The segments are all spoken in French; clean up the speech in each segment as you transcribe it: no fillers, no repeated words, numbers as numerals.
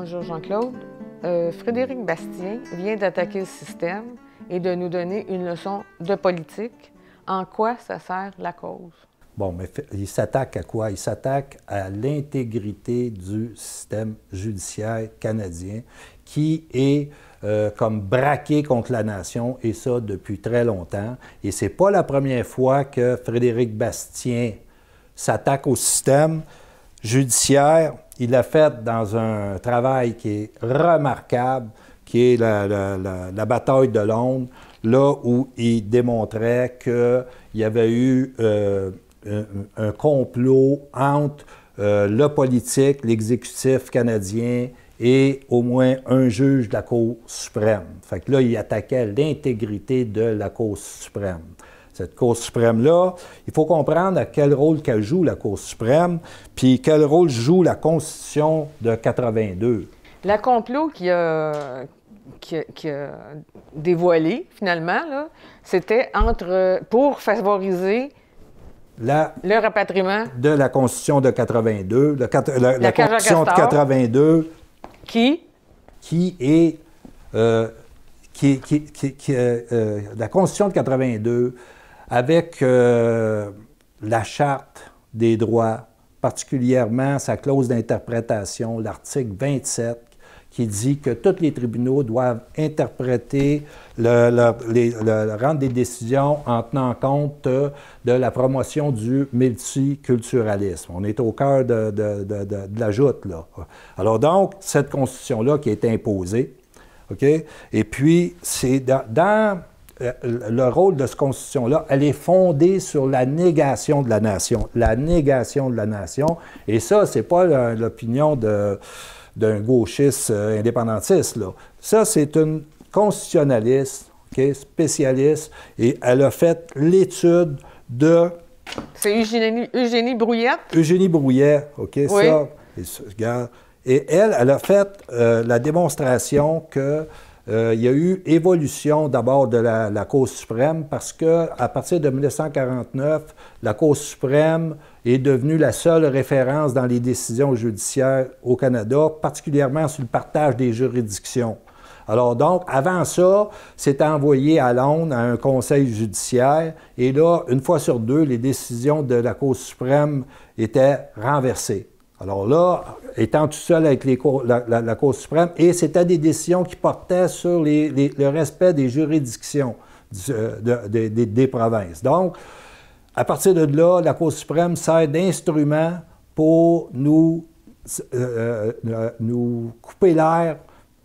Bonjour Jean-Claude. Frédéric Bastien vient d'attaquer le système et de nous donner une leçon de politique. En quoi ça sert la cause? Bon, mais il s'attaque à quoi? Il s'attaque à l'intégrité du système judiciaire canadien qui est comme braqué contre la nation, et ça depuis très longtemps. Et c'est pas la première fois que Frédéric Bastien s'attaque au système judiciaire. Il l'a fait dans un travail qui est remarquable, qui est la bataille de Londres, là où il démontrait qu'il y avait eu un complot entre le politique, l'exécutif canadien et au moins un juge de la Cour suprême. Fait que là, il attaquait l'intégrité de la Cour suprême. Cette Cour suprême-là, il faut comprendre à quel rôle qu'elle joue, la Cour suprême, puis quel rôle joue la Constitution de 82. La complot qui a dévoilé, finalement, c'était pour favoriser le rapatriement de la Constitution de 82, la Constitution de 82, qui est la Constitution de 82 avec la Charte des droits, particulièrement sa clause d'interprétation, l'article 27, qui dit que tous les tribunaux doivent interpréter, rendre des décisions en tenant compte de la promotion du multiculturalisme. On est au cœur de la joute, là. Alors donc, cette Constitution-là qui est imposée, OK? Et puis, c'est dans le rôle de cette Constitution-là, elle est fondée sur la négation de la nation. La négation de la nation. Et ça, c'est pas l'opinion d'un gauchiste indépendantiste, là. Ça, c'est une constitutionnaliste, okay, spécialiste, et elle a fait l'étude de... C'est Eugénie Brouillette? Eugénie Brouillette, OK, oui. Ça. Regarde. Et elle a fait la démonstration que il y a eu évolution d'abord de la Cour suprême parce qu'à partir de 1949, la Cour suprême est devenue la seule référence dans les décisions judiciaires au Canada, particulièrement sur le partage des juridictions. Alors donc, avant ça, c'était envoyé à Londres à un conseil judiciaire, et là, une fois sur deux, les décisions de la Cour suprême étaient renversées. Alors là, étant tout seul avec la Cour suprême, et c'était des décisions qui portaient sur le respect des juridictions des provinces. Donc, à partir de là, la Cour suprême sert d'instrument pour nous couper l'air,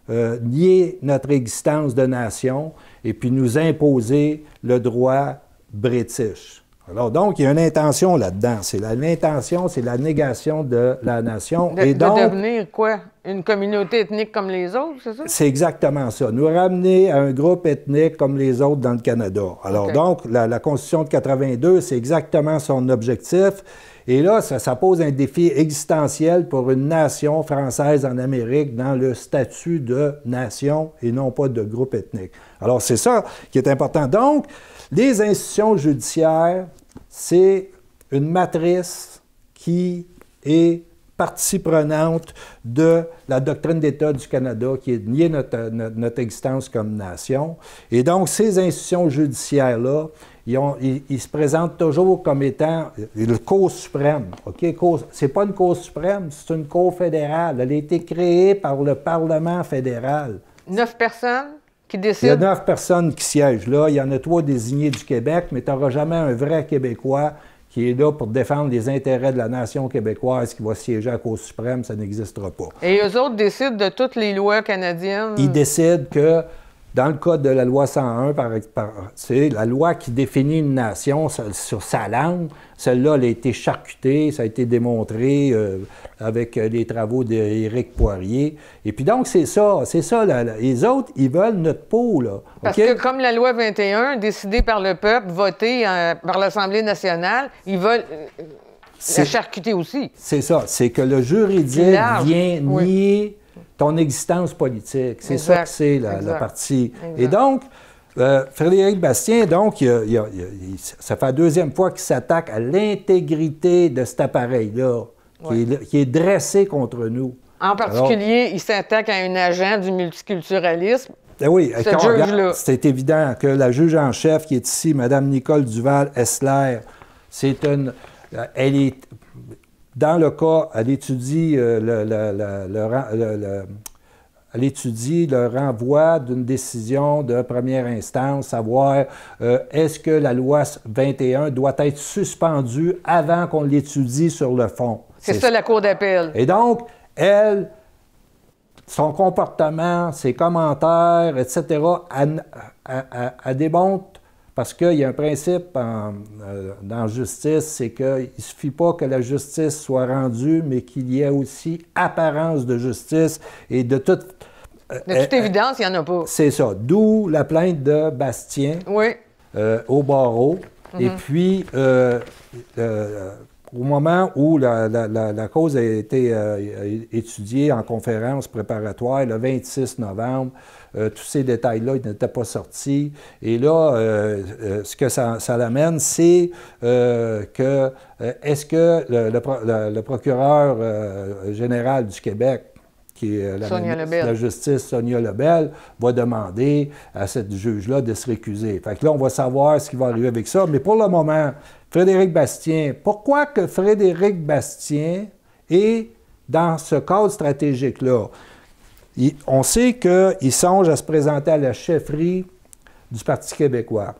nier notre existence de nation, et puis nous imposer le droit british. Alors, donc, il y a une intention là-dedans. L'intention, c'est la négation de la nation. De devenir quoi? Une communauté ethnique comme les autres, c'est ça? C'est exactement ça. Nous ramener à un groupe ethnique comme les autres dans le Canada. Alors, donc, la Constitution de 82, c'est exactement son objectif. Et là, ça pose un défi existentiel pour une nation française en Amérique dans le statut de nation et non pas de groupe ethnique. Alors, c'est ça qui est important. Donc, les institutions judiciaires, c'est une matrice qui est partie prenante de la doctrine d'État du Canada, qui est de nier notre existence comme nation. Et donc, ces institutions judiciaires-là, ils se présentent toujours comme étant le Cour suprême. OK? C'est pas une Cour suprême, c'est une Cour fédérale. Elle a été créée par le Parlement fédéral. 9 personnes? Qui décide? Il y a 9 personnes qui siègent là. Il y en a 3 désignés du Québec, mais tu n'auras jamais un vrai Québécois qui est là pour défendre les intérêts de la nation québécoise qui va siéger à la Cour suprême. Ça n'existera pas. Et eux autres décident de toutes les lois canadiennes? Ils décident que, dans le cas de la loi 101, c'est la loi qui définit une nation sur sa langue. Celle-là, elle a été charcutée, ça a été démontré avec les travaux d'Éric Poirier. Et puis donc, c'est ça. Les autres, ils veulent notre peau, là. Parce que comme la loi 21, décidée par le peuple, votée par l'Assemblée nationale, ils veulent la charcuter aussi. C'est ça. C'est que le juridique vient nier ton existence politique. C'est ça que c'est la partie. Exact. Et donc, Frédéric Bastien, donc, ça fait la deuxième fois qu'il s'attaque à l'intégrité de cet appareil-là, qui est dressé contre nous. En particulier, il s'attaque à un agent du multiculturalisme. Oui, ce juge-là. C'est évident que la juge en chef qui est ici, Mme Nicole Duval-Essler, elle est, dans le cas, elle étudie elle étudie le renvoi d'une décision de première instance, savoir est-ce que la loi 21 doit être suspendue avant qu'on l'étudie sur le fond. C'est ça la Cour d'appel. Et donc, elle, son comportement, ses commentaires, etc., elle démontre, parce qu'il y a un principe dans la justice, c'est qu'il ne suffit pas que la justice soit rendue, mais qu'il y ait aussi apparence de justice et de toute... De toute évidence, il n'y en a pas. C'est ça. D'où la plainte de Bastien au barreau. Et puis, au moment où la cause a été étudiée en conférence préparatoire, le 26 novembre, tous ces détails-là n'étaient pas sortis. Et là, ce que ça l'amène, c'est que est-ce que le procureur général du Québec, qui est la ministre de la Justice, Sonia Lebel, va demander à cette juge-là de se récuser. Fait que là, on va savoir ce qui va arriver avec ça. Mais pour le moment, Frédéric Bastien, pourquoi que Frédéric Bastien est dans ce cadre stratégique-là? On sait qu'il songe à se présenter à la chefferie du Parti québécois.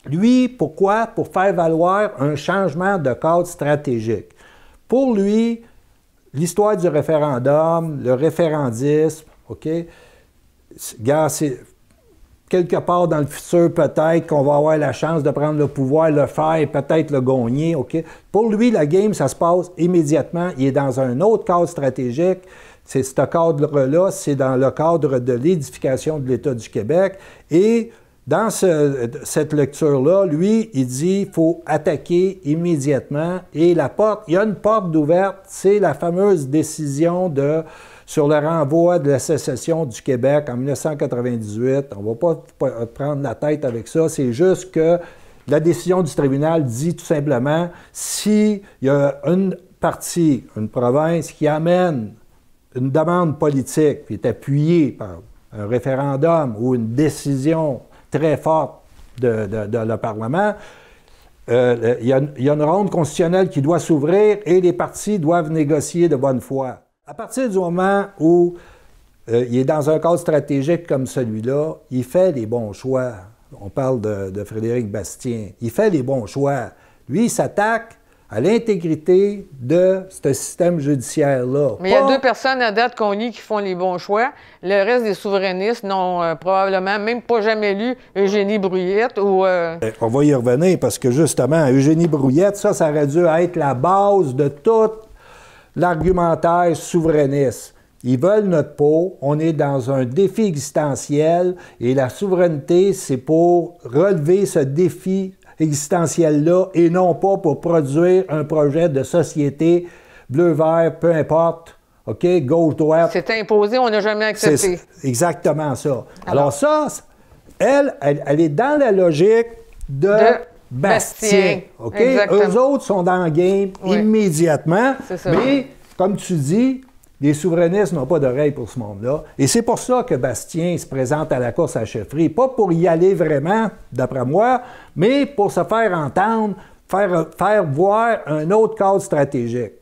Lui, pourquoi? Pour faire valoir un changement de cadre stratégique. Pour lui, l'histoire du référendum, le référendisme, OK? Regarde, c'est quelque part dans le futur, peut-être qu'on va avoir la chance de prendre le pouvoir, le faire et peut-être le gagner, OK? Pour lui, la game, ça se passe immédiatement. Il est dans un autre cadre stratégique. C'est ce cadre-là, c'est dans le cadre de l'édification de l'État du Québec. Et dans cette lecture-là, lui, il dit qu'il faut attaquer immédiatement. Et la porte, il y a une porte d'ouverte, c'est la fameuse décision sur le renvoi de la sécession du Québec en 1998. On ne va pas prendre la tête avec ça. C'est juste que la décision du tribunal dit tout simplement, s'il y a une partie, une province qui amène une demande politique qui est appuyée par un référendum ou une décision très forte de le Parlement, il y a une ronde constitutionnelle qui doit s'ouvrir et les partis doivent négocier de bonne foi. À partir du moment où il est dans un cadre stratégique comme celui-là, il fait les bons choix. On parle de Frédéric Bastien. Il fait les bons choix. Lui, il s'attaque à l'intégrité de ce système judiciaire-là. Mais il y a deux personnes à date qu'on lit qui font les bons choix. Le reste des souverainistes n'ont probablement même pas jamais lu Eugénie Brouillette ou... On va y revenir parce que justement, Eugénie Brouillette, ça aurait dû être la base de tout l'argumentaire souverainiste. Ils veulent notre peau, on est dans un défi existentiel et la souveraineté, c'est pour relever ce défi existentiel-là et non pas pour produire un projet de société bleu-vert, peu importe, OK, gauche-droite. C'est imposé, on n'a jamais accepté. C'est exactement ça. Alors ça, elle est dans la logique de Bastien. OK? Eux autres sont dans le game immédiatement. Ça. Mais, comme tu dis, les souverainistes n'ont pas d'oreille pour ce monde-là. Et c'est pour ça que Bastien se présente à la course à la chefferie. Pas pour y aller vraiment, d'après moi, mais pour se faire entendre, faire voir un autre cadre stratégique.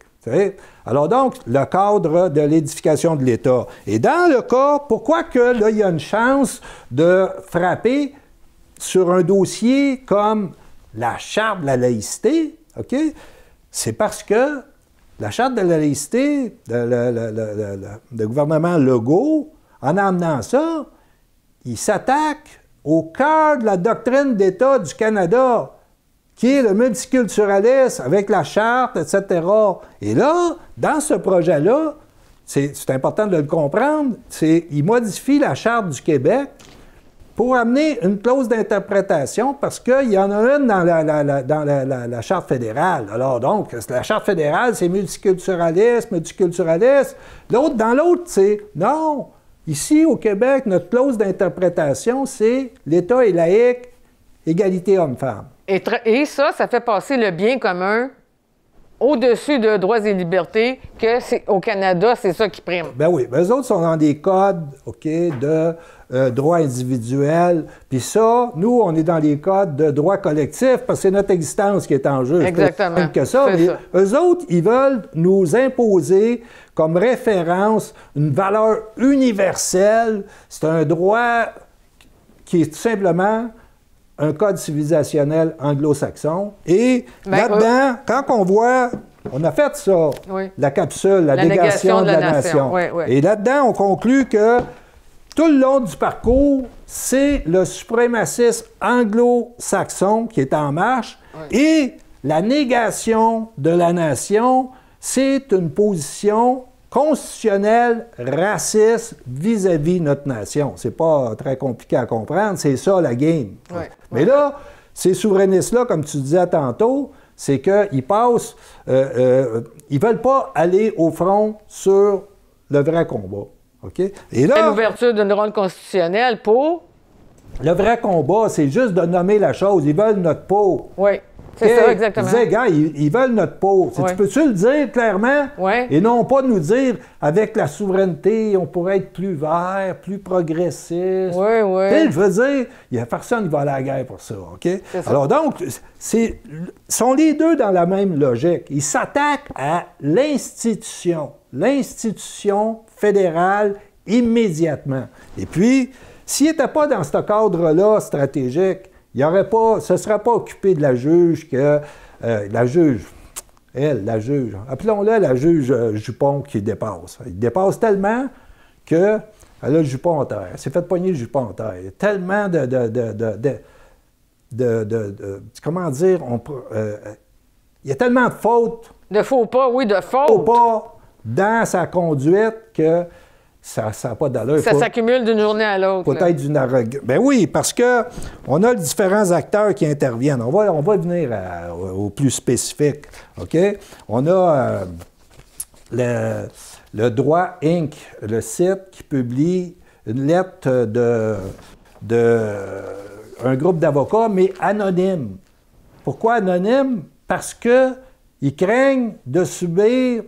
Alors donc, le cadre de l'édification de l'État. Et dans le cas, pourquoi que là, il y a une chance de frapper sur un dossier comme la Charte de la laïcité, OK? C'est parce que la Charte de la laïcité, le gouvernement Legault, en amenant ça, il s'attaque au cœur de la doctrine d'État du Canada, qui est le multiculturalisme avec la Charte, etc. Et là, dans ce projet-là, c'est important de le comprendre, il modifie la Charte du Québec pour amener une clause d'interprétation, parce qu'il y en a une dans la Charte fédérale. Alors donc, la Charte fédérale, c'est multiculturalisme. Dans l'autre, c'est non. Ici, au Québec, notre clause d'interprétation, c'est l'État est laïque, égalité homme-femme. Et ça fait passer le bien commun au-dessus de droits et libertés, que au Canada, c'est ça qui prime. Ben oui, eux autres sont dans des codes, OK, de droits individuels. Puis ça, nous, on est dans les codes de droits collectifs parce que c'est notre existence qui est en jeu. Exactement. C'est que ça, mais ça. Eux autres, ils veulent nous imposer comme référence une valeur universelle. C'est un droit qui est tout simplement un code civilisationnel anglo-saxon. Et là-dedans, quand on voit, on a fait ça, la capsule, la négation de la nation. Oui. Et là-dedans, on conclut que tout le long du parcours, c'est le suprémacisme anglo-saxon qui est en marche. Et la négation de la nation, c'est une position constitutionnelle raciste vis-à-vis notre nation. C'est pas très compliqué à comprendre, c'est ça la game. Mais là, ces souverainistes-là, comme tu disais tantôt, c'est qu'ils passent, ils veulent pas aller au front sur le vrai combat. Okay? Et là, l'ouverture d'une ronde constitutionnelle pour... Le vrai combat, c'est juste de nommer la chose. Ils veulent notre peau. Oui. C'est ça, exactement. Ils disaient, gars, ils veulent notre peau. Tu peux-tu le dire clairement? Et non pas nous dire, avec la souveraineté, on pourrait être plus vert, plus progressiste. Je veux dire, il n'y a personne qui va à la guerre pour ça, OK? Alors donc, sont les deux dans la même logique. Ils s'attaquent à l'institution fédérale immédiatement. Et puis, s'ils n'étaient pas dans ce cadre-là stratégique, il ne se serait pas occupé de la juge la juge, appelons-la la juge Jupon qui dépasse. Il dépasse tellement qu'elle a le jupon en terre. Elle s'est fait pogner le jupon en terre. Il y a tellement comment dire, il y a tellement de fautes. De faux pas, oui, de fautes. Faux pas dans sa conduite que ça n'a pas d'allure. Ça s'accumule d'une journée à l'autre. Peut-être d'une arrogance. Ben oui, parce qu'on a différents acteurs qui interviennent. On va venir au plus spécifique. OK? On a le Droit Inc., le site qui publie une lettre de un groupe d'avocats, mais anonyme. Pourquoi anonyme? Parce qu'ils craignent de subir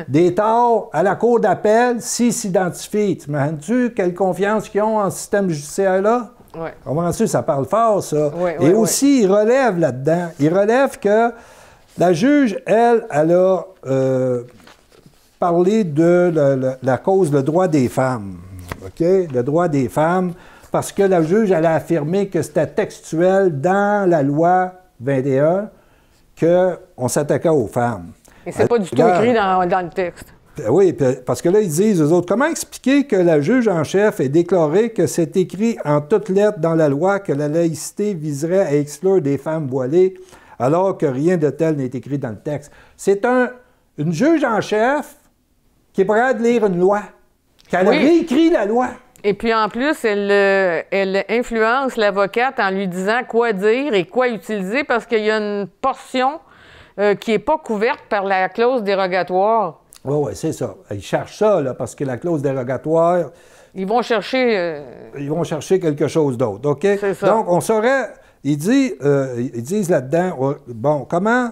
des torts à la cour d'appel s'ils s'identifient. T'imagines-tu quelle confiance qu'ils ont en ce système judiciaire-là? Comprends-tu? Ça parle fort, ça. Et aussi, ils relèvent là-dedans. Ils relèvent que la juge, elle a parlé de la cause, le droit des femmes. OK? Le droit des femmes, parce que la juge, elle a affirmé que c'était textuel dans la loi 21 qu'on s'attaquait aux femmes. Et c'est pas du tout écrit dans le texte. Oui, parce que là, ils disent, eux autres, comment expliquer que la juge en chef ait déclaré que c'est écrit en toutes lettres dans la loi que la laïcité viserait à exclure des femmes voilées, alors que rien de tel n'est écrit dans le texte? C'est une juge en chef qui est prête à lire une loi, qui a réécrit la loi. Et puis en plus, elle influence l'avocate en lui disant quoi dire et quoi utiliser parce qu'il y a une portion qui n'est pas couverte par la clause dérogatoire. Oui, c'est ça. Ils cherchent ça, là, parce que la clause dérogatoire... Ils vont chercher... Ils vont chercher quelque chose d'autre, OK? C'est ça. Donc, on saurait... Ils disent là-dedans, bon, comment...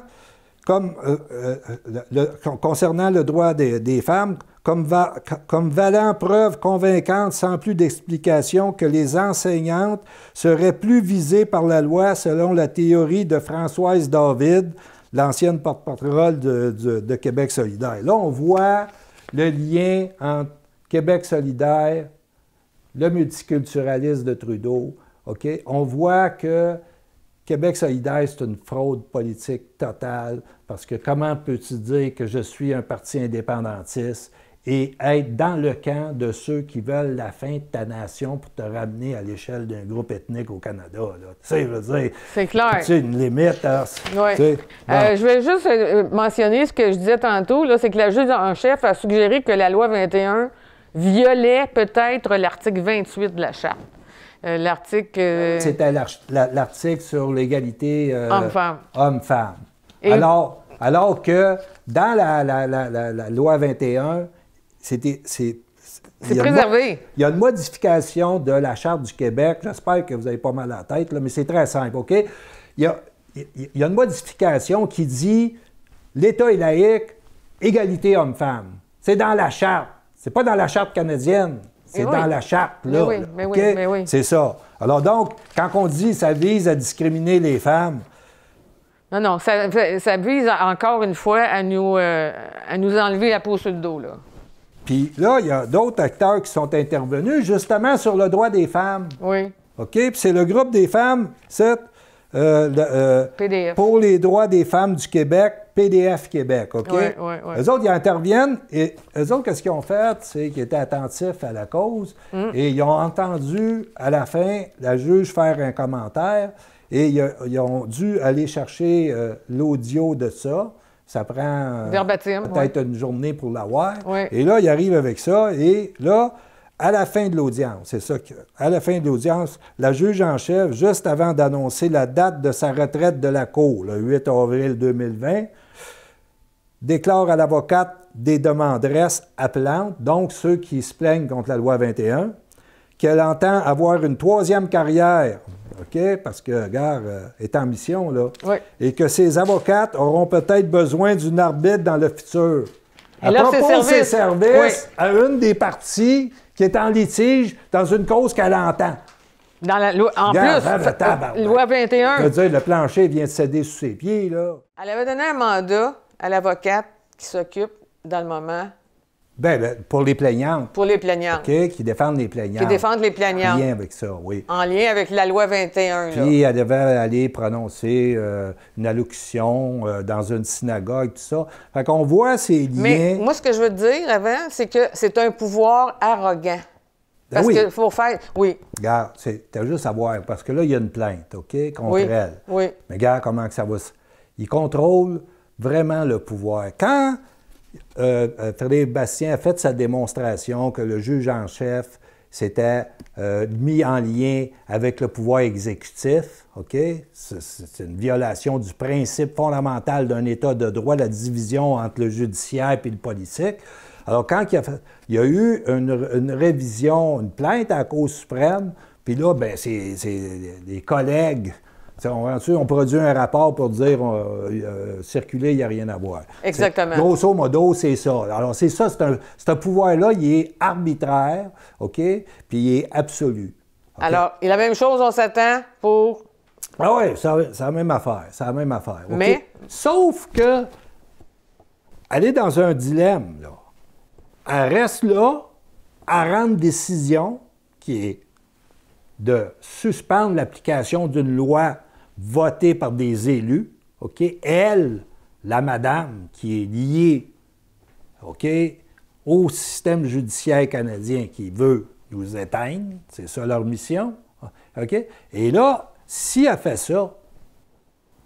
concernant le droit des femmes, comme valant preuve convaincante sans plus d'explication que les enseignantes seraient plus visées par la loi selon la théorie de Françoise David, l'ancienne porte-parole de Québec solidaire. Là, on voit le lien entre Québec solidaire, le multiculturalisme de Trudeau. OK? On voit que Québec solidaire, c'est une fraude politique totale, parce que comment peux-tu dire que je suis un parti indépendantiste et être dans le camp de ceux qui veulent la fin de ta nation pour te ramener à l'échelle d'un groupe ethnique au Canada? Tu sais, je veux dire... C'est clair. Tu sais, une limite. Je vais juste mentionner ce que je disais tantôt, c'est que la juge en chef a suggéré que la loi 21 violait peut-être l'article 28 de la Charte. L'article... C'était l'article sur l'égalité homme-femme. Homme-femme. Alors que dans la loi 21, c'est préservé. Il y a une modification de la Charte du Québec. J'espère que vous avez pas mal à la tête, là, mais c'est très simple, OK? Il y a une modification qui dit l'État est laïque, égalité homme-femme. C'est dans la charte. C'est pas dans la charte canadienne. C'est dans la charte, là. Mais oui. C'est ça. Alors donc, quand on dit que ça vise à discriminer les femmes... Non, ça vise encore une fois à nous enlever la peau sur le dos, là. Puis là, il y a d'autres acteurs qui sont intervenus justement sur le droit des femmes. Oui. OK? Puis c'est le groupe des femmes, c'est PDF. Pour les droits des femmes du Québec, PDF Québec, OK? Oui. Eux autres, ils interviennent et eux autres, qu'est-ce qu'ils ont fait? C'est qu'ils étaient attentifs à la cause et ils ont entendu, à la fin, la juge faire un commentaire et ils ont dû aller chercher l'audio de ça. Ça prend peut-être une journée pour l'avoir. Oui. Et là, ils arrivent avec ça et là, à la fin de l'audience, c'est ça à la fin de l'audience, la juge en chef, juste avant d'annoncer la date de sa retraite de la Cour, le 8 avril 2020, déclare à l'avocate des demanderesses appelantes, donc ceux qui se plaignent contre la loi 21, qu'elle entend avoir une troisième carrière, OK, parce que, regarde, est en mission, là, et que ses avocates auront peut-être besoin d'une arbitre dans le futur. Elle propose ses services à une des parties qui est en litige dans une cause qu'elle entend. Dans la loi, en plus, loi 21. Je veux dire, le plancher vient de céder sous ses pieds, là. Elle avait donné un mandat à l'avocate qui s'occupe, dans le moment... Bien, pour les plaignantes. Pour les plaignantes. OK, qui défendent les plaignantes. Qui défendent les plaignantes. En lien avec ça, oui. En lien avec la loi 21, Puis, elle devait aller prononcer une allocution dans une synagogue, tout ça. Fait qu'on voit ces liens... Mais moi, ce que je veux te dire avant, c'est que c'est un pouvoir arrogant. Parce qu'il faut faire... Oui. Regarde, t'as juste à voir, parce que là, il y a une plainte, OK, contre elle. Oui. Mais regarde comment que ça va... Il contrôle vraiment le pouvoir. Quand... Frédéric Bastien a fait sa démonstration que le juge en chef s'était mis en lien avec le pouvoir exécutif. OK? C'est une violation du principe fondamental d'un État de droit, la division entre le judiciaire et le politique. Alors, quand il y a eu une révision, une plainte à la Cour suprême, puis là, bien, c'est des collègues... On produit un rapport pour dire circuler, il n'y a rien à voir. Exactement. Grosso modo, c'est ça. Alors, c'est ça, ce pouvoir-là, il est arbitraire, OK? Puis il est absolu. Okay? Alors, et la même chose, on s'attend pour... Ah oui, c'est la même affaire. C'est la même affaire. Okay? Mais... Sauf que, elle est dans un dilemme, là. Elle reste là à rendre une décision qui est de suspendre l'application d'une loi votée par des élus, OK? Elle, la madame qui est liée, OK, au système judiciaire canadien qui veut nous éteindre, c'est ça leur mission, OK? Et là, si elle fait ça,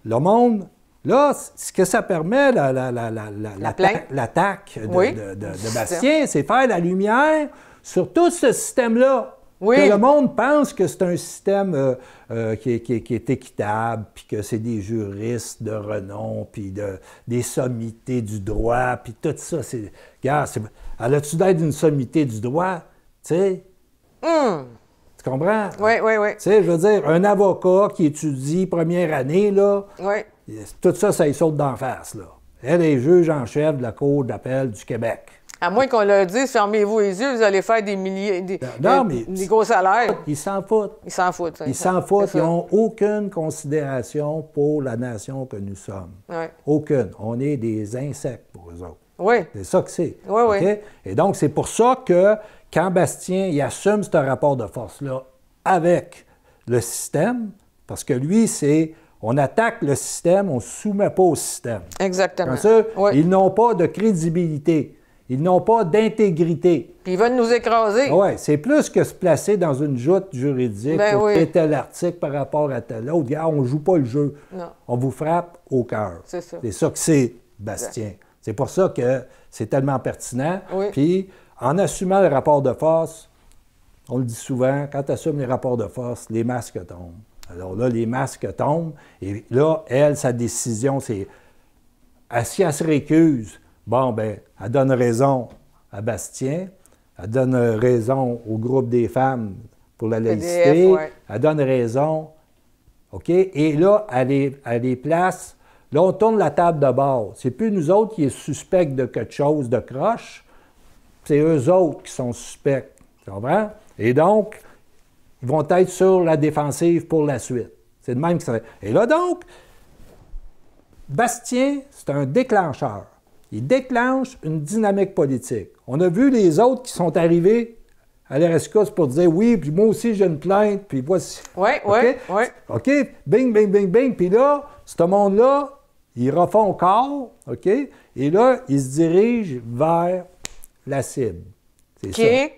le monde, là, ce que ça permet, l'attaque de Bastien, c'est faire la lumière sur tout ce système-là. Oui. Que le monde pense que c'est un système qui est équitable, puis que c'est des juristes de renom, puis des sommités du droit, puis tout ça. Regarde, elle a-tu d'être une sommité du droit? Tu sais? Tu comprends? Oui. Tu sais, je veux dire, un avocat qui étudie première année, là, tout ça, ça y saute d'en face, là. Elle est juge en chef de la Cour d'appel du Québec. À moins qu'on leur dise, fermez-vous les yeux, vous allez faire des milliers, des gros salaires. Ils s'en foutent. Ils s'en foutent. Ils s'en foutent. Ils n'ont aucune considération pour la nation que nous sommes. Aucune. On est des insectes pour eux autres. Oui. C'est ça que c'est. Oui. Okay? Et donc, c'est pour ça que quand Bastien il assume ce rapport de force-là avec le système, parce que lui, c'est... On attaque le système, on ne se soumet pas au système. Exactement. Comme ça, ils n'ont pas de crédibilité. Ils n'ont pas d'intégrité. Puis ils veulent nous écraser. Oui, c'est plus que se placer dans une joute juridique pour tel article par rapport à tel autre. Regarde, on ne joue pas le jeu. Non. On vous frappe au cœur. C'est ça. C'est ça que c'est, Bastien. C'est pour ça que c'est tellement pertinent. Puis, en assumant le rapport de force, on le dit souvent, quand tu assumes les rapports de force, les masques tombent. Alors là, les masques tombent. Et là, elle, sa décision, c'est... Si elle se récuse, bon, bien, elle donne raison à Bastien, elle donne raison au groupe des femmes pour la laïcité, elle donne raison, OK? Et là, elle les place Là, on tourne la table de bord. C'est plus nous autres qui est suspects de quelque chose de croche, c'est eux autres qui sont suspects. Tu comprends? Et donc, ils vont être sur la défensive pour la suite. C'est de même que ça. Et là, donc, Bastien, c'est un déclencheur. Il déclenche une dynamique politique. On a vu les autres qui sont arrivés à l'RSCOS pour dire oui, puis moi aussi j'ai une plainte, puis voici. Oui, oui, oui. OK? Bing, bing, bing, bing. Puis là, ce monde-là, ils refont corps, OK? Et là, ils se dirigent vers la cible. C'est ça.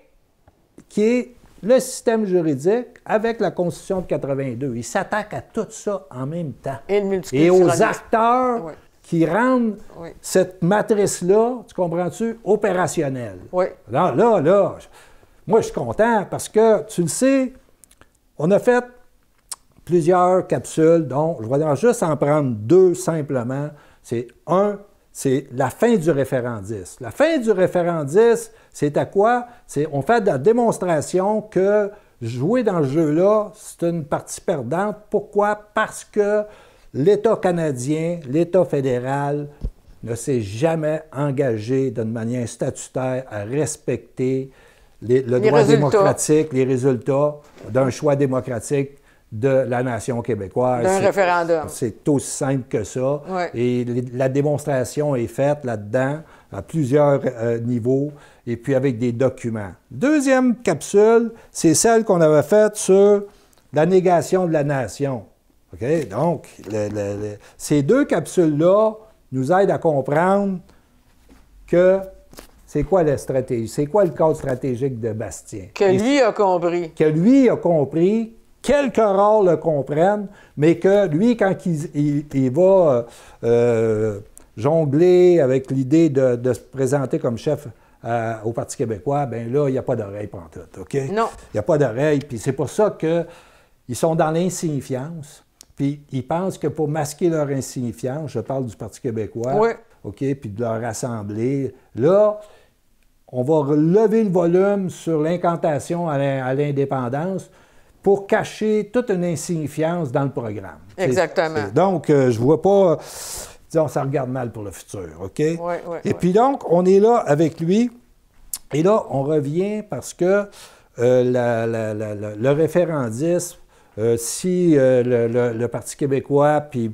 Qui est le système juridique avec la Constitution de 82. Ils s'attaquent à tout ça en même temps. Et aux acteurs qui rendent cette matrice-là, tu comprends-tu, opérationnelle. Oui. Là, moi, je suis content parce que, tu le sais, on a fait plusieurs capsules, dont je vais juste en prendre deux simplement. C'est c'est la fin du référendisme. La fin du référendisme, c'est à quoi? On fait de la démonstration que jouer dans le jeu-là, c'est une partie perdante. Pourquoi? Parce que l'État canadien, l'État fédéral, ne s'est jamais engagé d'une manière statutaire à respecter le droit démocratique, les résultats d'un choix démocratique de la nation québécoise. D'un référendum. C'est aussi simple que ça. Ouais. Et la démonstration est faite là-dedans à plusieurs niveaux et puis avec des documents. Deuxième capsule, c'est celle qu'on avait faite sur la négation de la nation. OK? Donc, ces deux capsules-là nous aident à comprendre que c'est quoi la stratégie, c'est quoi le cadre stratégique de Bastien. Que lui a compris. Que lui a compris, quelques rares le comprennent, mais que lui, quand il va jongler avec l'idée de se présenter comme chef au Parti québécois, bien là, il n'y a pas d'oreille pantoute, OK? Non. Il n'y a pas d'oreille, puis c'est pour ça qu'ils sont dans l'insignifiance, puis ils pensent que pour masquer leur insignifiance, je parle du Parti québécois, oui. OK, puis de leur assemblée, là, on va lever le volume sur l'incantation à l'indépendance pour cacher toute une insignifiance dans le programme. Exactement. Donc, je vois pas... Disons, ça regarde mal pour le futur, OK? Oui, oui. Et puis donc, on est là avec lui, et là, on revient parce que le référendisme, si le Parti québécois, puis le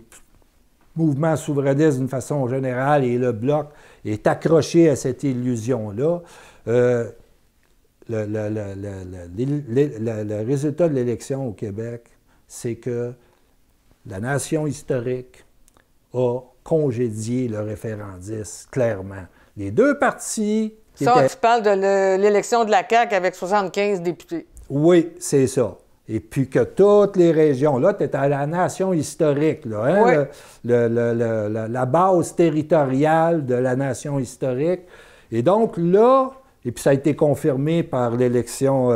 mouvement souverainiste d'une façon générale, et le Bloc est accroché à cette illusion-là, le résultat de l'élection au Québec, c'est que la nation historique a congédié le référendisme, clairement. Les deux partis... Tu parles de l'élection de la CAQ avec 75 députés. Oui, c'est ça. Et puis que toutes les régions, là, tu es à la nation historique, là, hein? Oui. La base territoriale de la nation historique. Et donc là... Et puis ça a été confirmé par l'élection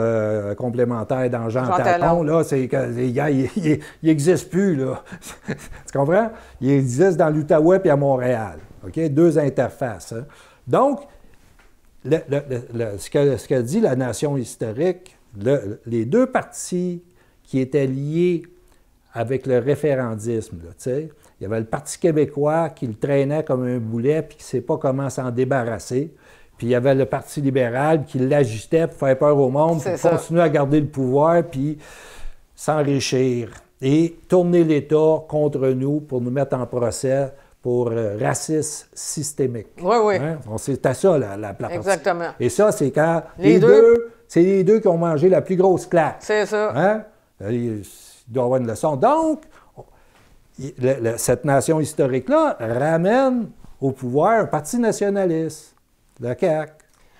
complémentaire dans Jean Talon. Là, il n'existe plus, là. Tu comprends? Il existe dans l'Outaouais et à Montréal. OK? Deux interfaces. Hein? Donc, ce que dit la nation historique, les deux partis qui étaient liés avec le référendisme, là, tu sais, il y avait le Parti québécois qui le traînait comme un boulet puis qui ne sait pas comment s'en débarrasser. Puis il y avait le Parti libéral qui l'agitait pour faire peur au monde, pour continuer à garder le pouvoir, puis s'enrichir. Et tourner l'État contre nous pour nous mettre en procès pour racisme systémique. Oui, oui. Hein? C'est à ça la partie. Exactement. Et ça, c'est quand les deux, c'est les deux qui ont mangé la plus grosse claque. C'est ça. Hein? Il doit y avoir une leçon. Donc, cette nation historique-là ramène au pouvoir un parti nationaliste. Le CAQ.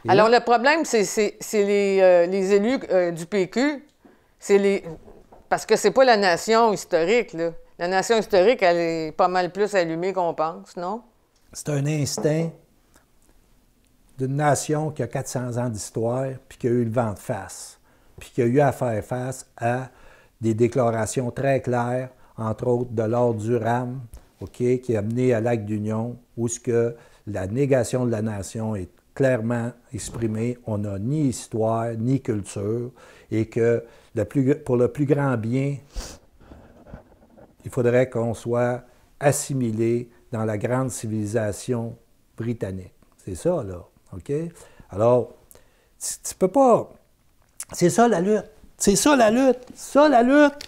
Alors, le problème, c'est les élus du PQ. Parce que c'est pas la nation historique, là. La nation historique, elle est pas mal plus allumée qu'on pense, non? C'est un instinct d'une nation qui a 400 ans d'histoire, puis qui a eu le vent de face, puis qui a eu à faire face à des déclarations très claires, entre autres de l'ordre Durham, OK, qui a mené à l'Acte d'Union, où ce que la négation de la nation est clairement exprimée. On n'a ni histoire, ni culture, et que pour le plus grand bien, il faudrait qu'on soit assimilés dans la grande civilisation britannique. C'est ça, là. OK? Alors, tu peux pas... C'est ça la lutte. C'est ça la lutte. Ça la lutte.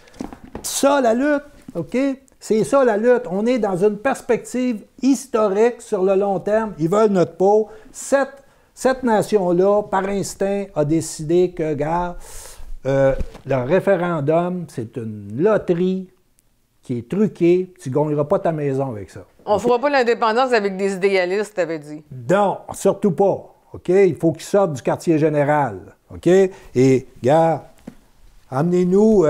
Ça la lutte. OK? C'est ça la lutte. On est dans une perspective historique sur le long terme. Ils veulent notre peau. Cette nation-là, par instinct, a décidé que, gars, le référendum, c'est une loterie qui est truquée. Tu ne gagneras pas ta maison avec ça. On ne fera pas l'indépendance avec des idéalistes, t'avais dit. Non, surtout pas. OK? Il faut qu'ils sortent du quartier général. OK? Et, gars, amenez-nous...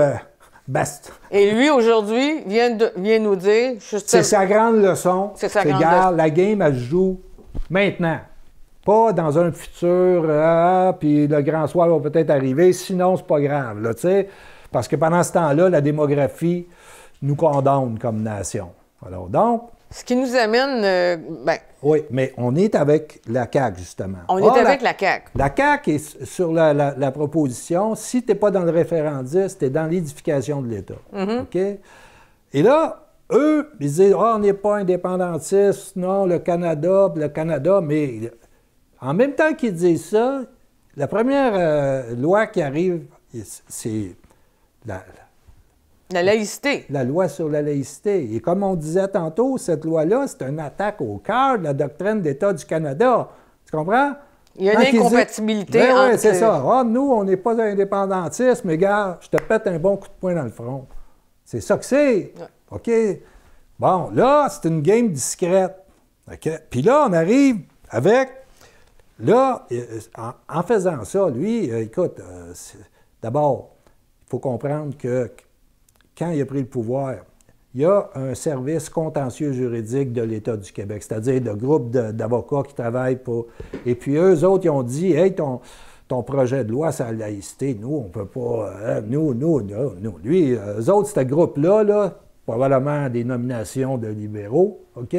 Et lui, aujourd'hui, vient nous dire... C'est sa grande leçon. C'est sa grande leçon. La game, elle se joue maintenant. Pas dans un futur, puis le grand soir va peut-être arriver, sinon c'est pas grave, là, tu sais. Parce que pendant ce temps-là, la démographie nous condamne comme nation. Alors donc... Ce qui nous amène... oui, mais on est avec la CAQ, justement. On est avec la CAQ. La CAQ est sur la proposition. Si tu n'es pas dans le référendisme, tu es dans l'édification de l'État. OK? Et là, eux, ils disent, on n'est pas indépendantiste, non, le Canada, mais en même temps qu'ils disent ça, la première loi qui arrive, c'est la laïcité. La loi sur la laïcité. Et comme on disait tantôt, cette loi-là, c'est une attaque au cœur de la doctrine d'État du Canada. Tu comprends? Il y a une incompatibilité entre... Oui, c'est ça. Nous, on n'est pas indépendantistes, mais gars, je te pète un bon coup de poing dans le front. C'est ça que c'est. Ouais. OK? Bon, là, c'est une game discrète. OK? Puis là, on arrive avec... Là, en faisant ça, lui, écoute, d'abord, il faut comprendre que quand il a pris le pouvoir, il y a un service contentieux juridique de l'État du Québec, c'est-à-dire le groupe d'avocats qui travaillent pour... Et puis eux autres, ils ont dit, « Hey, ton projet de loi sur la laïcité, nous, on peut pas... nous. » Lui, eux autres, ce groupe-là, probablement des nominations de libéraux, OK?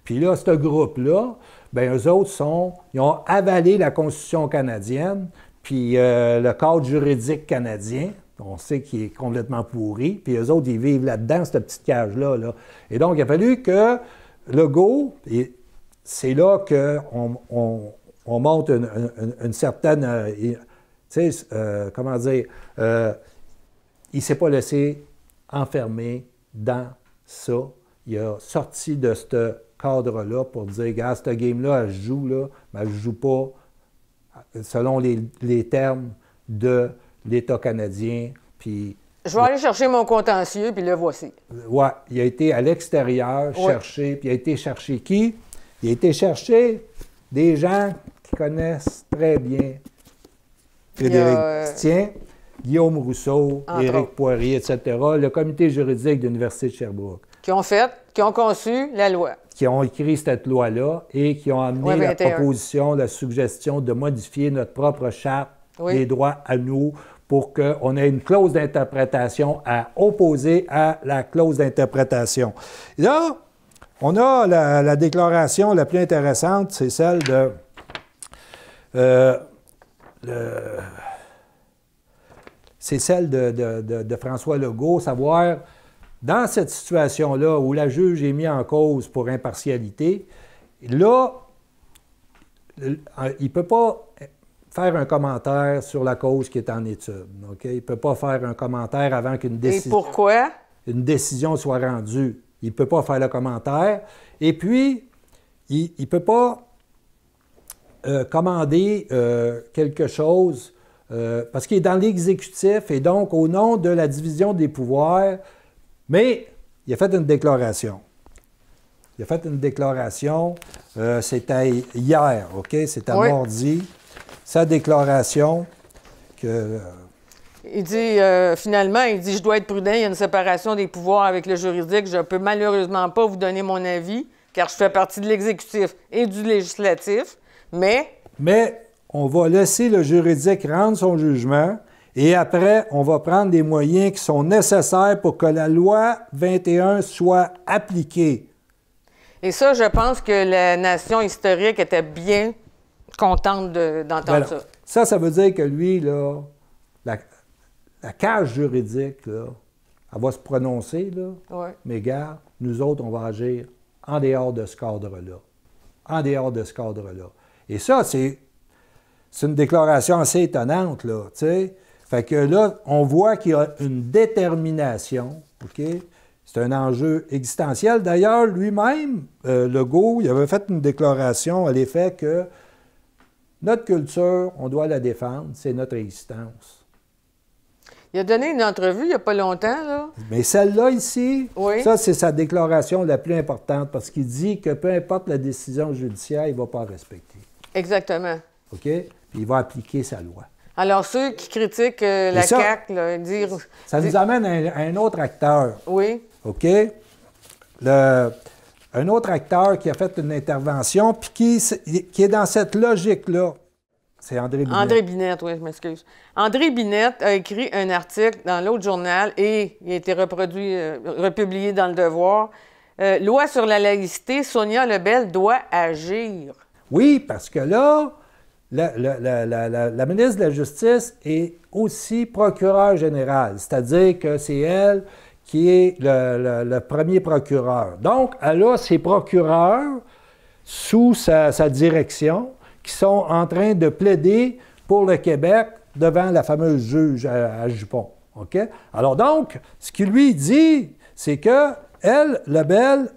Puis là, ce groupe-là, bien, eux autres ils ont avalé la Constitution canadienne, puis le cadre juridique canadien, on sait qu'il est complètement pourri, puis eux autres, ils vivent là-dedans, cette petite cage-là. Là. Et donc, il a fallu que Legault, et c'est là qu'on monte une certaine... tu sais, comment dire... il ne s'est pas laissé enfermer dans ça. Il a sorti de ce cadre-là pour dire, gars, cette game-là, elle se joue, là, mais elle ne se joue pas selon les termes de l'État canadien, puis... Je vais aller chercher mon contentieux, puis le voici. Oui, il a été à l'extérieur chercher, puis il a été chercher qui? Il a été chercher des gens qui connaissent très bien Frédéric Bastien, Guillaume Rousseau, Éric Poirier, etc., le comité juridique de l'Université de Sherbrooke. Qui ont conçu la loi. Qui ont écrit cette loi-là et qui ont amené la proposition, la suggestion de modifier notre propre charte des droits à nous pour qu'on ait une clause d'interprétation à opposer à la clause d'interprétation. Là, on a la déclaration la plus intéressante, c'est celle de... c'est celle de François Legault, savoir, dans cette situation-là où la juge est mise en cause pour impartialité, là, il ne peut pas faire un commentaire sur la cause qui est en étude. Okay? Il ne peut pas faire un commentaire avant qu'une décision... Et pourquoi? Une décision soit rendue. Il ne peut pas faire le commentaire. Et puis, il ne peut pas commander quelque chose parce qu'il est dans l'exécutif et donc au nom de la division des pouvoirs, mais il a fait une déclaration. Il a fait une déclaration, c'était hier, OK? C'était mardi. Sa déclaration que... il dit, finalement, je dois être prudent, il y a une séparation des pouvoirs avec le juridique, je ne peux malheureusement pas vous donner mon avis, car je fais partie de l'exécutif et du législatif, mais on va laisser le juridique rendre son jugement et après, on va prendre des moyens qui sont nécessaires pour que la loi 21 soit appliquée. Et ça, je pense que la nation historique était bien contente d'entendre ça. Ça veut dire que lui, là, la cage juridique, là, elle va se prononcer, là. Ouais. Mais gars, nous autres, on va agir en dehors de ce cadre-là. En dehors de ce cadre-là. Et ça, c'est une déclaration assez étonnante, là, tu sais. Fait que là, on voit qu'il y a une détermination, OK? C'est un enjeu existentiel. D'ailleurs, lui-même, Legault, il avait fait une déclaration à l'effet que notre culture, on doit la défendre, c'est notre existence. Il a donné une entrevue il n'y a pas longtemps, là. Mais celle-là ici, oui. Ça, c'est sa déclaration la plus importante parce qu'il dit que peu importe la décision judiciaire, il ne va pas respecter. Exactement. OK? Puis il va appliquer sa loi. Alors, ceux qui critiquent la CAQ, là, dire... Ça nous amène à un autre acteur. Oui. OK? Un autre acteur qui a fait une intervention, puis qui est dans cette logique-là, c'est André Binette. André Binette, oui, je m'excuse. André Binette a écrit un article dans l'autre journal et il a été republié dans Le Devoir. Loi sur la laïcité, Sonia Lebel doit agir. Oui, parce que là, la ministre de la Justice est aussi procureure générale, c'est-à-dire que c'est elle qui est le premier procureur. Donc, elle a ses procureurs sous sa direction qui sont en train de plaider pour le Québec devant la fameuse juge à Jupon. OK? Alors donc, ce qu'il lui dit, c'est que elle, Lebel,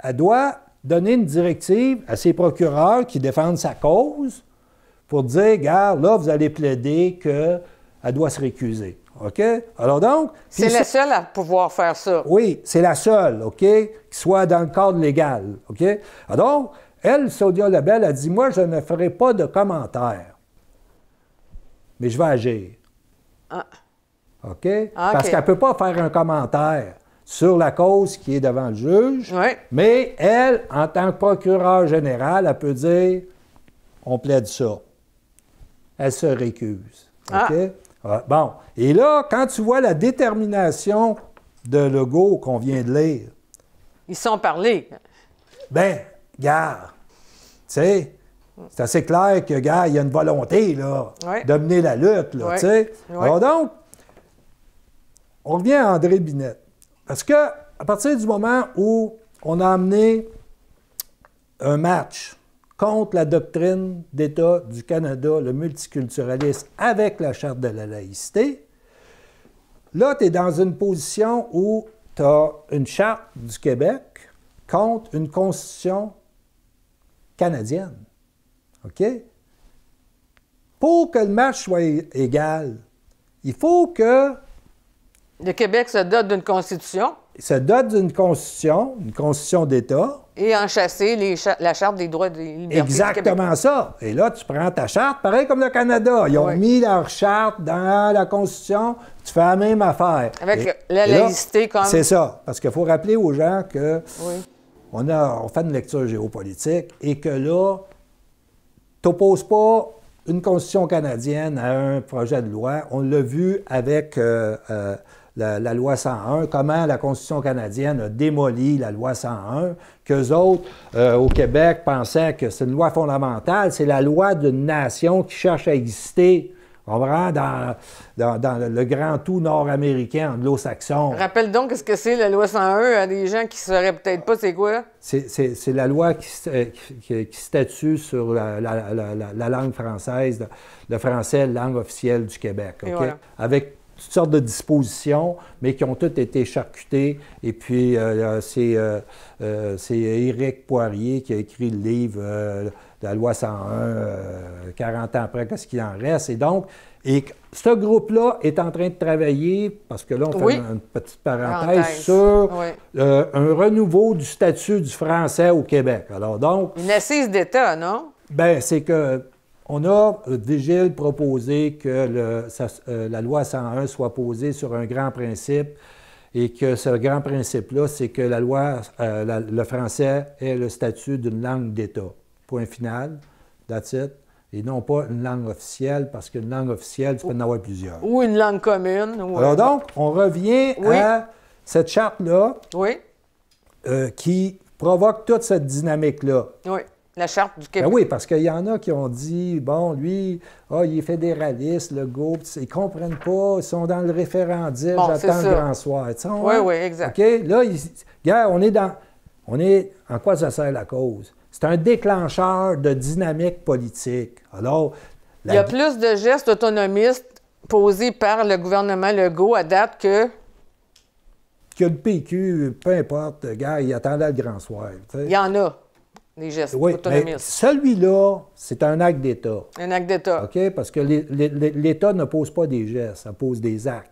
elle doit donner une directive à ses procureurs qui défendent sa cause pour dire, regarde, là, vous allez plaider qu'elle doit se récuser. OK? Alors donc... C'est la seule à pouvoir faire ça. Oui, c'est la seule, OK? Qui soit dans le cadre légal, OK? Alors donc, elle, Sonia Lebel, a dit, moi, je ne ferai pas de commentaires, mais je vais agir. Ah. OK? Parce qu'elle ne peut pas faire un commentaire sur la cause qui est devant le juge, mais elle, en tant que procureure générale, elle peut dire, on plaide ça. Elle se récuse. OK? Bon. Et là, quand tu vois la détermination de Legault qu'on vient de lire... Ils sont parlés. Ben, gars, tu sais, c'est assez clair que, gars, il y a une volonté, là, de mener la lutte, là, tu sais. Alors donc, on revient à André Binette. Parce que, à partir du moment où on a amené un match contre la doctrine d'État du Canada, le multiculturalisme, avec la Charte de la laïcité, là, tu es dans une position où tu as une Charte du Québec contre une Constitution canadienne. OK? Pour que le match soit égal, il faut que... Le Québec se dote d'une Constitution. Il se dote d'une Constitution d'État. Et enchasser la Charte des droits et des libertés. Exactement ça. Et là, tu prends ta charte, pareil comme le Canada. Ils ont mis leur charte dans la Constitution. Tu fais la même affaire. Avec la laïcité comme... C'est ça. Parce qu'il faut rappeler aux gens que on fait une lecture géopolitique et que là, tu n'opposes pas une Constitution canadienne à un projet de loi. On l'a vu avec la loi 101, comment la Constitution canadienne a démoli la loi 101, qu'eux autres, au Québec, pensaient que c'est une loi fondamentale, c'est la loi d'une nation qui cherche à exister. On va dans le grand tout nord-américain, anglo-saxon. Rappelle donc ce que c'est la loi 101 à des gens qui ne sauraient peut-être pas c'est quoi. C'est la loi qui statue sur la langue française, le français, langue officielle du Québec. Okay? Voilà. Avec toutes sortes de dispositions, mais qui ont toutes été charcutées. Et puis, c'est Éric Poirier qui a écrit le livre la loi 101, 40 ans après, qu'est-ce qu'il en reste. Et donc, ce groupe-là est en train de travailler, parce que là, on fait une petite parenthèse sur un renouveau du statut du français au Québec. Alors donc... Une assise d'État, non? Bien, c'est que on a, Vigile, proposé que la loi 101 soit posée sur un grand principe et que ce grand principe-là, c'est que la loi, le français ait le statut d'une langue d'État. Point final, that's it. Et non pas une langue officielle, parce qu'une langue officielle, tu peux en avoir plusieurs. Ou une langue commune. Alors donc, on revient à cette charte-là qui provoque toute cette dynamique-là. La Charte du Québec. Ben oui, parce qu'il y en a qui ont dit, bon, lui, il est fédéraliste, le GO, ils ne comprennent pas, ils sont dans le référendum, j'attends le grand soir. Oui, oui, exact. OK? Là, regarde, on est en quoi ça sert la cause? C'est un déclencheur de dynamique politique. Alors, il y a plus de gestes autonomistes posés par le gouvernement Legault à date que le PQ, peu importe, gars, il attendait le grand soir. Il y en a, des gestes autonomistes. Mais celui-là, c'est un acte d'État. Un acte d'État. OK? Parce que l'État ne pose pas des gestes, ça pose des actes.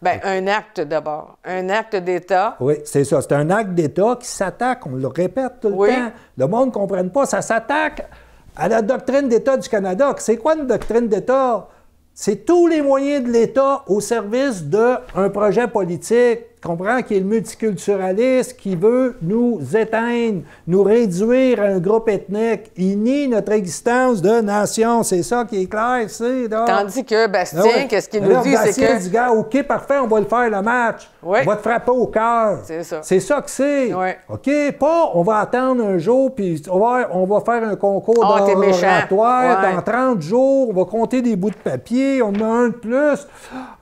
Bien, un acte d'abord. Un acte d'État. Oui, c'est ça. C'est un acte d'État qui s'attaque, on le répète tout le temps. Le monde ne comprenne pas. Ça s'attaque à la doctrine d'État du Canada. C'est quoi une doctrine d'État? C'est tous les moyens de l'État au service d'un projet politique, comprends, qui est le multiculturaliste, qui veut nous éteindre, nous réduire à un groupe ethnique. Il nie notre existence de nation. C'est ça qui est clair, c'est. Tandis que Bastien, qu'est-ce qu'il nous dit, c'est que... dit, gars, OK, parfait, on va le faire, le match. Oui. On va te frapper au cœur. C'est ça. C'est ça que c'est. Oui. OK, pas on va attendre un jour, puis on va faire un concours d'oratoire. Dans 30 jours, on va compter des bouts de papier, on en a un de plus.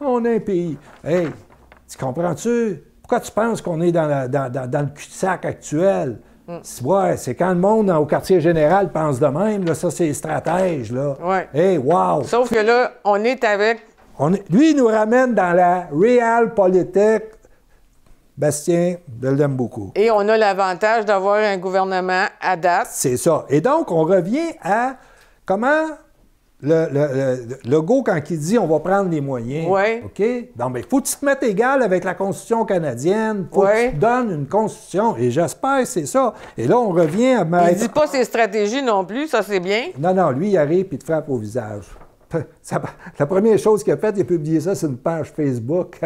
On a un pays. Hey, tu comprends-tu? Pourquoi tu penses qu'on est dans le cul-de-sac actuel? Ouais, c'est quand le monde au quartier général pense de même, là, ça, c'est les stratèges, là. Oui. Hey, wow! Sauf que là, on est avec... Lui, il nous ramène dans la réelle politique. Bastien, je l'aime beaucoup. Et on a l'avantage d'avoir un gouvernement à date. C'est ça. Et donc, on revient à comment... Le go, quand il dit « on va prendre les moyens », OK? Non, mais il faut que tu te mettes égal avec la Constitution canadienne. Il faut que tu te donnes une Constitution. Et j'espère que c'est ça. Et là, on revient à mettre... Il dit pas ses stratégies non plus, ça c'est bien. Non, lui, il arrive et il te frappe au visage. La première chose qu'il a faite, il a publié ça sur une page Facebook.